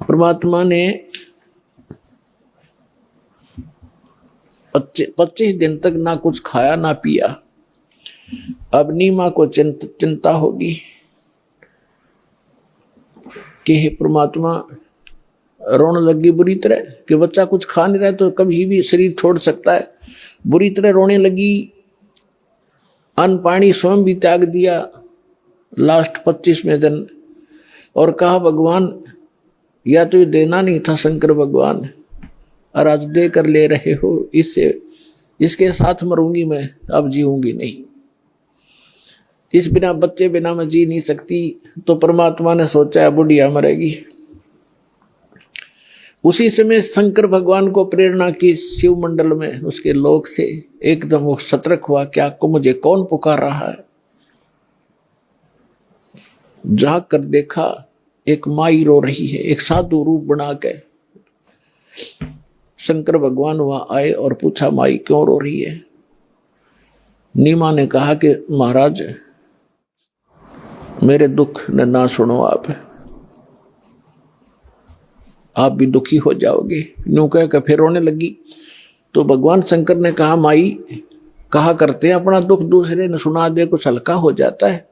परमात्मा ने 25 दिन तक ना कुछ खाया ना पिया। अब नीमा को चिंता होगी कि हे परमात्मा, रोने लगी बुरी तरह कि बच्चा कुछ खा नहीं रहा तो कभी भी शरीर छोड़ सकता है। बुरी तरह रोने लगी, अन्न पानी स्वयं भी त्याग दिया लास्ट 25वें दिन, और कहा भगवान या तो देना नहीं था शंकर भगवान, और आज दे कर ले रहे हो, इसके साथ मरूंगी मैं, अब जीऊंगी नहीं। इस बिना बच्चे बिना मैं जी नहीं सकती। तो परमात्मा ने सोचा है बुढ़िया मरेगी। उसी समय शंकर भगवान को प्रेरणा की शिव मंडल में उसके लोक से एकदम वो सतर्क हुआ, क्या को मुझे कौन पुकार रहा है। जाग कर देखा एक माई रो रही है, एक साधु रूप बना के। शंकर भगवान वहां आए और पूछा माई क्यों रो रही है। नीमा ने कहा कि महाराज मेरे दुख न ना सुनो, आप भी दुखी हो जाओगे। यूं कह कर फिर रोने लगी। तो भगवान शंकर ने कहा माई कहा करते हैं अपना दुख दूसरे ने सुना दे कुछ हल्का हो जाता है।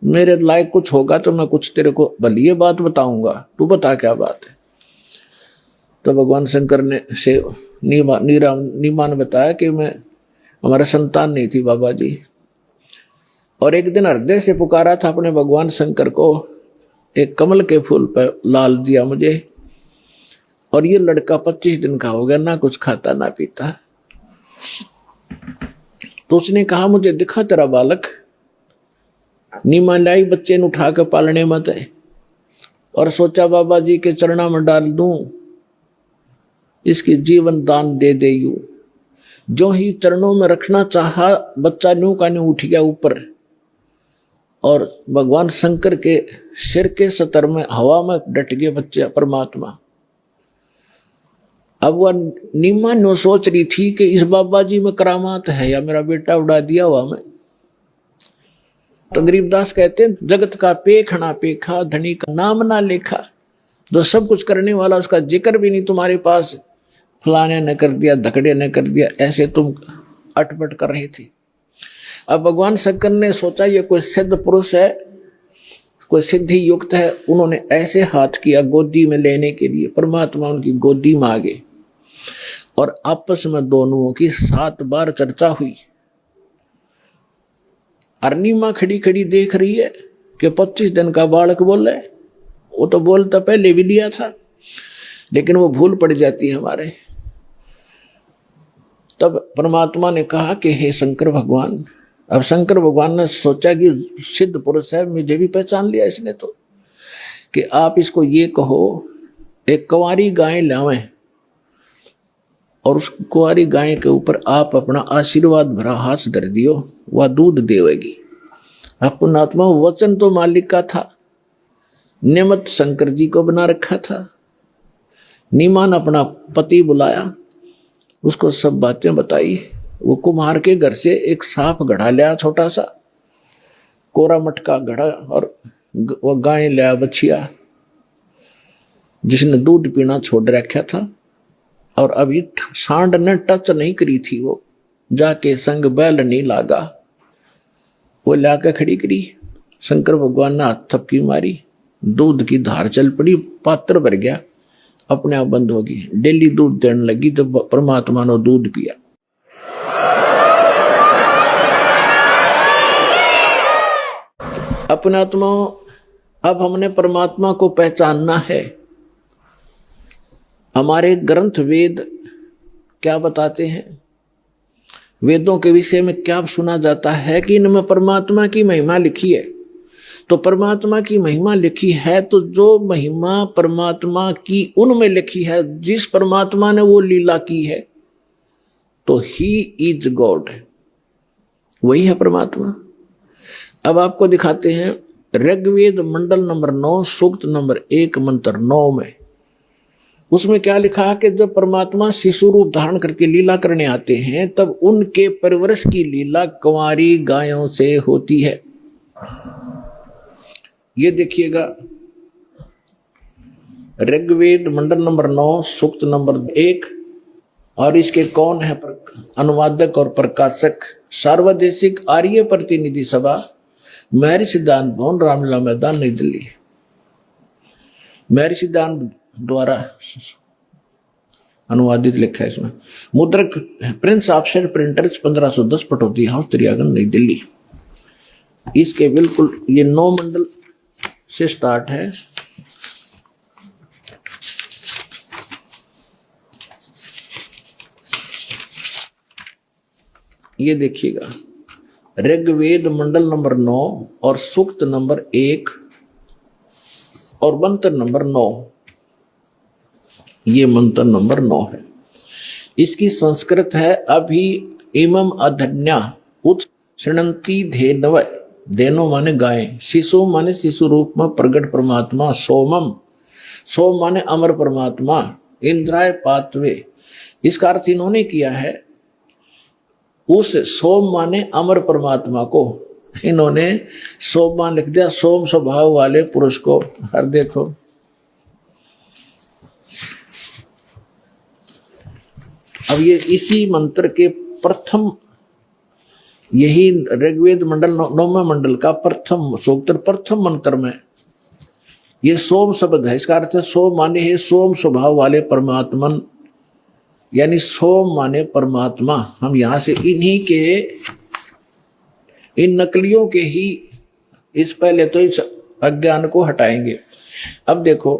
मेरे लायक कुछ होगा तो मैं कुछ तेरे को भली बात बताऊंगा, तू बता क्या बात है। तो भगवान शंकर ने से नीमा ने बताया कि मैं हमारा संतान नहीं थी बाबा जी, और एक दिन हृदय से पुकारा था अपने भगवान शंकर को, एक कमल के फूल पर लाल दिया मुझे, और ये लड़का 25 दिन का हो गया, ना कुछ खाता ना पीता। तो उसने कहा मुझे दिखा तेरा बालक। नीमा लाई बच्चे ने उठा कर पालने मत है, और सोचा बाबा जी के चरणा में डाल दूं, इसकी जीवन दान दे दे यूं। जो ही चरणों में रखना चाहा बच्चा न्यू का न्यू उठ गया ऊपर, और भगवान शंकर के सिर के सतर में हवा में डट गए बच्चे परमात्मा। अब वह नीमा नो सोच रही थी कि इस बाबा जी में करामात है या मेरा बेटा उड़ा दिया हुआ मैं। तो गरीबदास कहते हैं जगत का पेखना पेखा, धनी का नाम ना लेखा। जो सब कुछ करने वाला उसका जिक्र भी नहीं तुम्हारे पास, फलाने ने कर दिया, धकड़े ने कर दिया, ऐसे तुम अटपट कर रहे थे। अब भगवान शंकर ने सोचा ये कोई सिद्ध पुरुष है, कोई सिद्धि युक्त है। उन्होंने ऐसे हाथ किया गोदी में लेने के लिए, परमात्मा उनकी गोदी में आ गए, और आपस में दोनों की 7 बार चर्चा हुई। अर्निमा खड़ी खड़ी देख रही है कि 25 दिन का बालक बोल रहा है। वो तो बोलता पहले भी लिया था, लेकिन वो भूल पड़ जाती है हमारे। तब परमात्मा ने कहा कि हे शंकर भगवान। अब शंकर भगवान ने सोचा कि सिद्ध पुरुष है, मुझे भी पहचान लिया इसने, तो कि आप इसको ये कहो एक कुंवारी गाय लावें, और उस कुंवारी गाय के ऊपर आप अपना आशीर्वाद भरा हाथ धर दियो, वह दूध देवेगी। अपना आत्मा वचन तो मालिक का था, नियमत शंकर जी को बना रखा था। नीमा ने अपना पति बुलाया, उसको सब बातें बताई। वो कुम्हार के घर से एक सांप घड़ा लिया, छोटा सा कोरा मटका घड़ा, और वो गाय लिया बछिया जिसने दूध पीना छोड़ रखा था, और अभी सांड ने टच नहीं करी थी। वो जाके संग बैल नहीं लागा, वो लाके खड़ी करी। शंकर भगवान ने हाथ थपकी मारी, दूध की धार चल पड़ी, पात्र भर गया, अपने आप बंद होगी। डेली दूध देने लगी, जब परमात्मा ने दूध पिया। अपने आत्मा, अब हमने परमात्मा को पहचानना है। हमारे ग्रंथ वेद क्या बताते हैं, वेदों के विषय में क्या सुना जाता है कि इनमें परमात्मा की महिमा लिखी है। तो परमात्मा की महिमा लिखी है, तो जो महिमा परमात्मा की उनमें लिखी है, जिस परमात्मा ने वो लीला की है, तो ही इज गॉड, वही है परमात्मा। अब आपको दिखाते हैं ऋग्वेद मंडल नंबर 9 सूक्त नंबर 1 मंत्र 9 में, उसमें क्या लिखा है कि जब परमात्मा शिशु रूप धारण करके लीला करने आते हैं, तब उनके परवरिश की लीला कुंवारी गायों से होती है। ये देखिएगा, ऋग्वेद मंडल नंबर 9 सूक्त नंबर 1। और इसके कौन है अनुवादक और प्रकाशक? सार्वदेशिक आर्य प्रतिनिधि सभा, महर्षि सिद्धांत भवन, रामलीला मैदान, नई दिल्ली। महर्षि सिद्धांत द्वारा अनुवादित लिखा है इसमें। मुद्रक prince offset printers 1510 Pataudi house, त्रियागन, नई दिल्ली। इसके बिल्कुल ये 9 मंडल से स्टार्ट है। ये देखिएगा, ऋग्वेद मंडल नंबर 9 और सूक्त नंबर 1 और मंत्र नंबर 9। ये मंत्र नंबर 9 है। इसकी संस्कृत है अभि इमम अधन्या उत शृणंती धेनव। धेनो माने गाय, शिशु माने शिशु रूप में प्रगट परमात्मा, सोमम सोम माने अमर परमात्मा, इंद्राय पात्वे। इसका अर्थ इन्होंने किया है, उस सोम माने अमर परमात्मा को इन्होंने सोम लिख दिया, सोम स्वभाव वाले पुरुष को। हर देखो अब ये इसी मंत्र के प्रथम, यही ऋग्वेद मंडल 9वें मंडल का प्रथम सूक्त प्रथम मंत्र में ये सोम शब्द है। इसका अर्थ है सोम माने है सोम स्वभाव वाले परमात्मन, यानी सोम माने परमात्मा। हम यहां से इन्हीं के इन नकलियों के ही इस पहले तो इस अज्ञान को हटाएंगे। अब देखो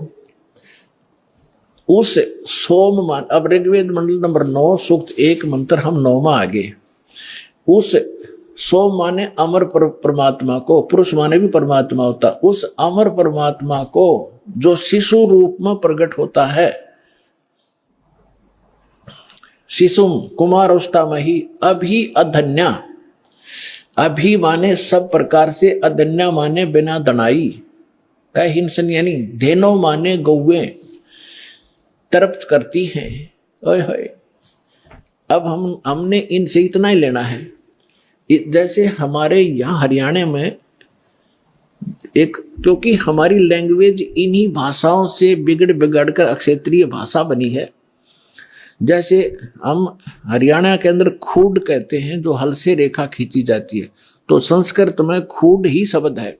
उस सोम मान, अब ऋग्वेद मंडल नंबर 9 सूक्त 1 मंत्र हम 9वां आगे। उस सोम माने अमर परमात्मा को, पुरुष माने भी परमात्मा होता, उस अमर परमात्मा को जो शिशु रूप में प्रकट होता है, शिशुम कुमार अवस्था में ही अभी अधन्या। अभी माने सब प्रकार से, अधन्या माने बिना दनाई का हिंसन, यानी धेनो माने गौवे तृप्त करती हैं। ओए होए, अब हमने इनसे इतना ही लेना है। जैसे हमारे यहाँ हरियाणा में एक, क्योंकि हमारी लैंग्वेज इन्हीं भाषाओं से बिगड़ कर क्षेत्रीय भाषा बनी है। जैसे हम हरियाणा के अंदर खूड कहते हैं, जो हल से रेखा खींची जाती है, तो संस्कृत में खूड ही शब्द है।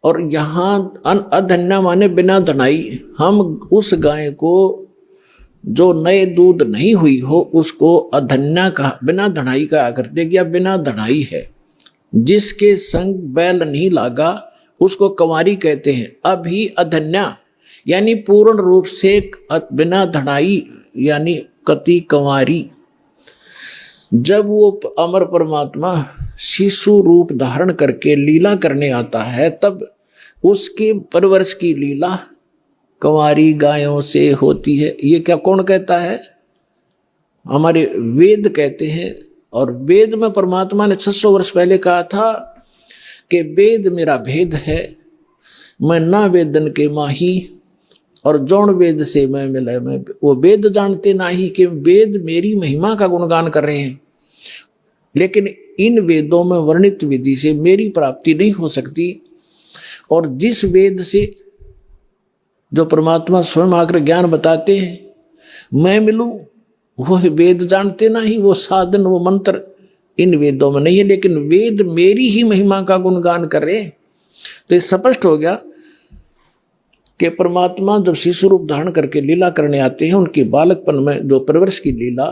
और यहाँ अधन्या माने बिना धनाई। हम उस गाय को जो नए दूध नहीं हुई हो उसको अधन्या का, बिना धनाई का करते, या बिना धनाई है। जिसके संग बैल नहीं लागा उसको कंवारी कहते हैं। अभी अधन्या यानी पूर्ण रूप से बिना धनाई, यानी कति कंवारी। जब वो अमर परमात्मा शिशु रूप धारण करके लीला करने आता है, तब उसके परवरिश की लीला कंवारी गायों से होती है। ये क्या कौन कहता है? हमारे वेद कहते हैं। और वेद में परमात्मा ने 600 वर्ष पहले कहा था कि वेद मेरा भेद है, मैं ना वेदन के माही, और जौन वेद से मैं मिला। मैं वो वेद जानते ना ही कि वेद मेरी महिमा का गुणगान कर रहे हैं, लेकिन इन वेदों में वर्णित विधि से मेरी प्राप्ति नहीं हो सकती। और जिस वेद से जो परमात्मा स्वयं आकर ज्ञान बताते हैं मैं मिलूं, वो वेद जानते ना ही, वो साधन वो मंत्र इन वेदों में नहीं है, लेकिन वेद मेरी ही महिमा का गुणगान कर रहे हैं। तो ये स्पष्ट हो गया कि परमात्मा जब शिशु रूप धारण करके लीला करने आते हैं, उनके बालकपन में जो परवरिश की लीला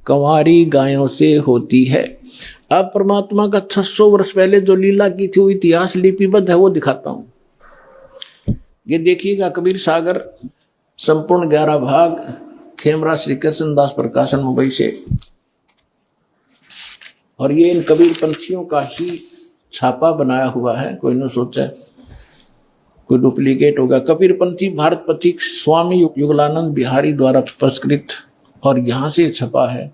कंवारी गायों से होती है। अब परमात्मा का 600 वर्ष पहले जो लीला की थी वो इतिहास लिपिबद्ध है, वो दिखाता हूं। ये देखिएगा, कबीर सागर संपूर्ण 11 भाग, खेमरा श्री कृष्ण दास प्रकाशन मुंबई से। और ये इन कबीर पंथियों का ही छापा बनाया हुआ है, कोई न सोचा कोई डुप्लीकेट होगा। कबीर पंथी भारत पथिक स्वामी युगलानंद बिहारी द्वारा पुरस्कृत, और यहाँ से छपा है।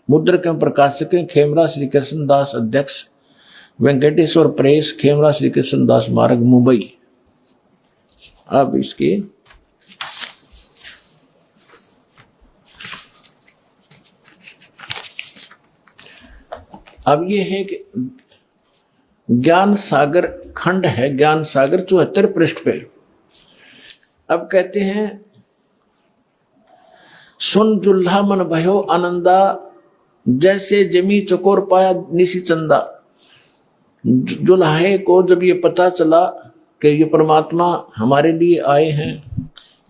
मुद्रक एवं प्रकाशक खेमरा श्री कृष्ण दास, अध्यक्ष वेंकटेश्वर प्रेस, खेमरा श्री कृष्ण दास मार्ग, मुंबई। अब इसके अब ये है कि ज्ञान सागर खंड है, ज्ञान सागर 74 पृष्ठ पे अब कहते हैं, सुन जुल्हा मन भयो आनंदा, जैसे जमी चकोर पाया निशी चंदा। जुल्हे को जब ये पता चला कि ये परमात्मा हमारे लिए आए हैं,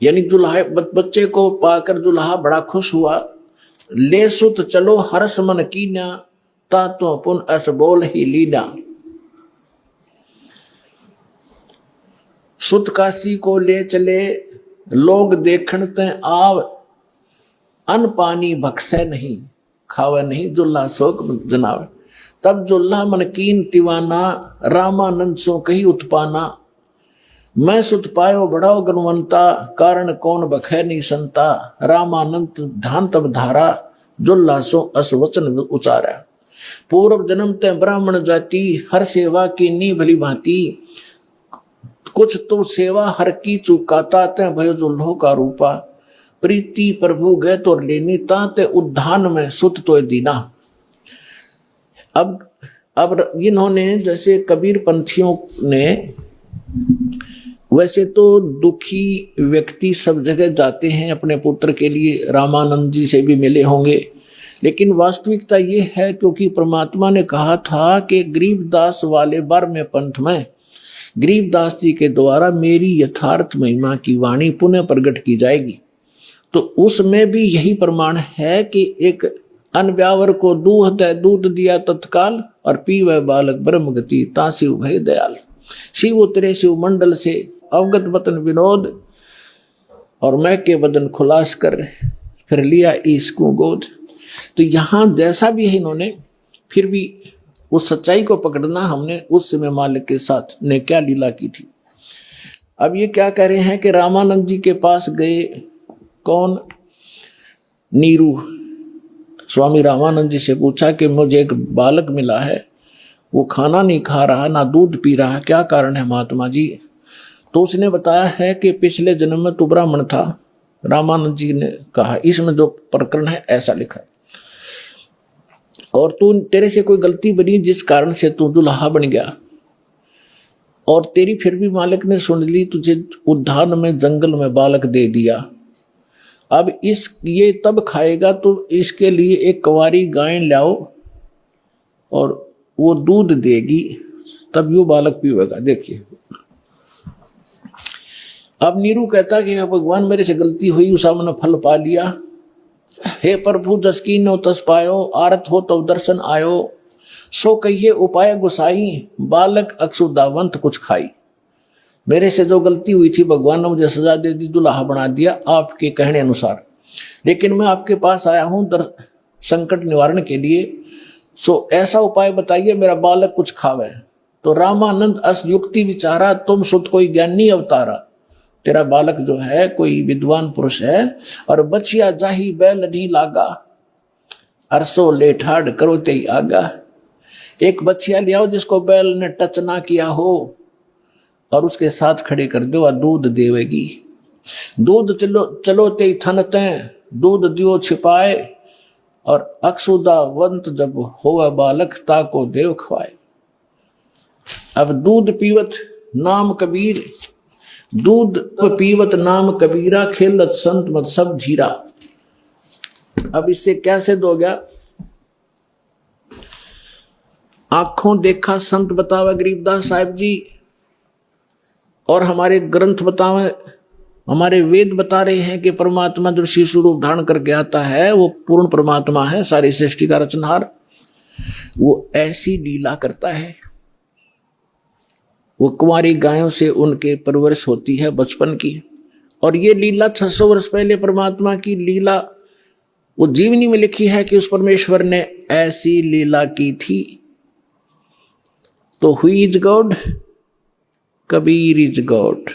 यानी जुल्हा बच्चे को पाकर जुल्हा बड़ा खुश हुआ। ले सुत चलो हर्ष मन कीना, ता तो पुन अस बोल ही लीना। सुत काशी को ले चले, लोग देखण ते आव, अन पानी भक्षय नहीं, खावे नहीं जुल्हा शोक जनावे। तब जुल्हा मन कीन तिवाना, रामानंद सो कही उत्पाना। मैं सुत पायो बड़ाओ गुणवंता, कारण कौन बखै नहीं संता। रामानंद ध्यान तब धारा, जुल्हा सो अस वचन उचारा। पूर्व जन्म ते ब्राह्मण जाति, हर सेवा की नी भली भांति। कुछ तो सेवा हर की चुकाता, ते भयो जुल्हो का रूपा। प्रीति प्रभु गए तो लेनी, ताते उद्धान में सुत तो दीना। अब इन्होंने जैसे कबीर पंथियों ने, वैसे तो दुखी व्यक्ति सब जगह जाते हैं अपने पुत्र के लिए, रामानंद जी से भी मिले होंगे, लेकिन वास्तविकता ये है क्योंकि परमात्मा ने कहा था कि गरीबदास वाले बार में पंथ में गरीबदास जी के द्वारा मेरी यथार्थ महिमा की वाणी पुनः प्रकट की जाएगी। तो उसमें भी यही प्रमाण है कि एक अनब्यावर को दूध दिया तत्काल, और पीवे बालक ब्रह्म गति, ता शिव भय दयाल। शिव उतरे शिव मंडल से, अवगत वतन विनोद, और मैं के बदन खुलास कर, फिर लिया इसको गोद। तो यहाँ जैसा भी है, इन्होंने फिर भी उस सच्चाई को पकड़ना, हमने उस समय मालिक के साथ ने क्या लीला की थी। अब ये क्या कह रहे हैं कि रामानंद जी के पास गए, कौन? नीरू। स्वामी रामानंद जी से पूछा कि मुझे एक बालक मिला है, वो खाना नहीं खा रहा, ना दूध पी रहा, क्या कारण है महात्मा जी? तो उसने बताया है कि पिछले जन्म में तू ब्राह्मण था। रामानंद जी ने कहा, इसमें जो प्रकरण है ऐसा लिखा है, और तू तेरे से कोई गलती बनी जिस कारण से तू दुल्हा बन गया, और तेरी फिर भी मालिक ने सुन ली, तुझे उद्यान में जंगल में बालक दे दिया। अब ये तब खाएगा तो इसके लिए एक कुंवारी गाय लाओ और वो दूध देगी, तब यो बालक पीवेगा। देखिए, अब नीरू कहता कि भगवान मेरे से गलती हुई, उसा मैंने फल पा लिया। हे प्रभु जस कीनो तस पायो, आरत हो तो दर्शन आयो। सो कहिए उपाय गुसाई, बालक अक्षुदावंत कुछ खाई। मेरे से जो गलती हुई थी, भगवान ने मुझे सजा दे दी, दुल्हा बना दिया आपके कहने अनुसार, लेकिन मैं आपके पास आया हूं संकट निवारण के लिए। सो ऐसा उपाय बताइए मेरा बालक कुछ खावे। तो रामानंद अस युक्ति विचारा, तुम सुत कोई ज्ञानी अवतारा। तेरा बालक जो है कोई विद्वान पुरुष है, और बचिया जाही बैल नहीं लागा, अरसो ले ठाड़ करो ते आगा। एक बचिया ले आओ जिसको बैल ने टच ना किया हो, और उसके साथ खड़े कर दो, और दूध देवेगी। दूध चलो ते थन ते, दूध दियो छिपाए, और अक्षुदावंत जब हो बालक, ताको देव खवाए। अब दूध पीवत नाम कबीर, दूध पीवत नाम कबीरा, खेलत संत मत सब धीरा। अब इससे क्या सिद्ध हो गया? आंखों देखा संत बतावे गरीबदास साहिब जी, और हमारे ग्रंथ बतावे, हमारे वेद बता रहे हैं कि परमात्मा जब शिशु रूप धारण करके आता है, वो पूर्ण परमात्मा है, सारी सृष्टि का रचनहार। वो ऐसी लीला करता है, वो कुंवारी गायों से उनके परवरिश होती है बचपन की। और ये लीला 600 वर्ष पहले परमात्मा की लीला वो जीवनी में लिखी है कि उस परमेश्वर ने ऐसी लीला की थी। तो who is God? Kabir is God.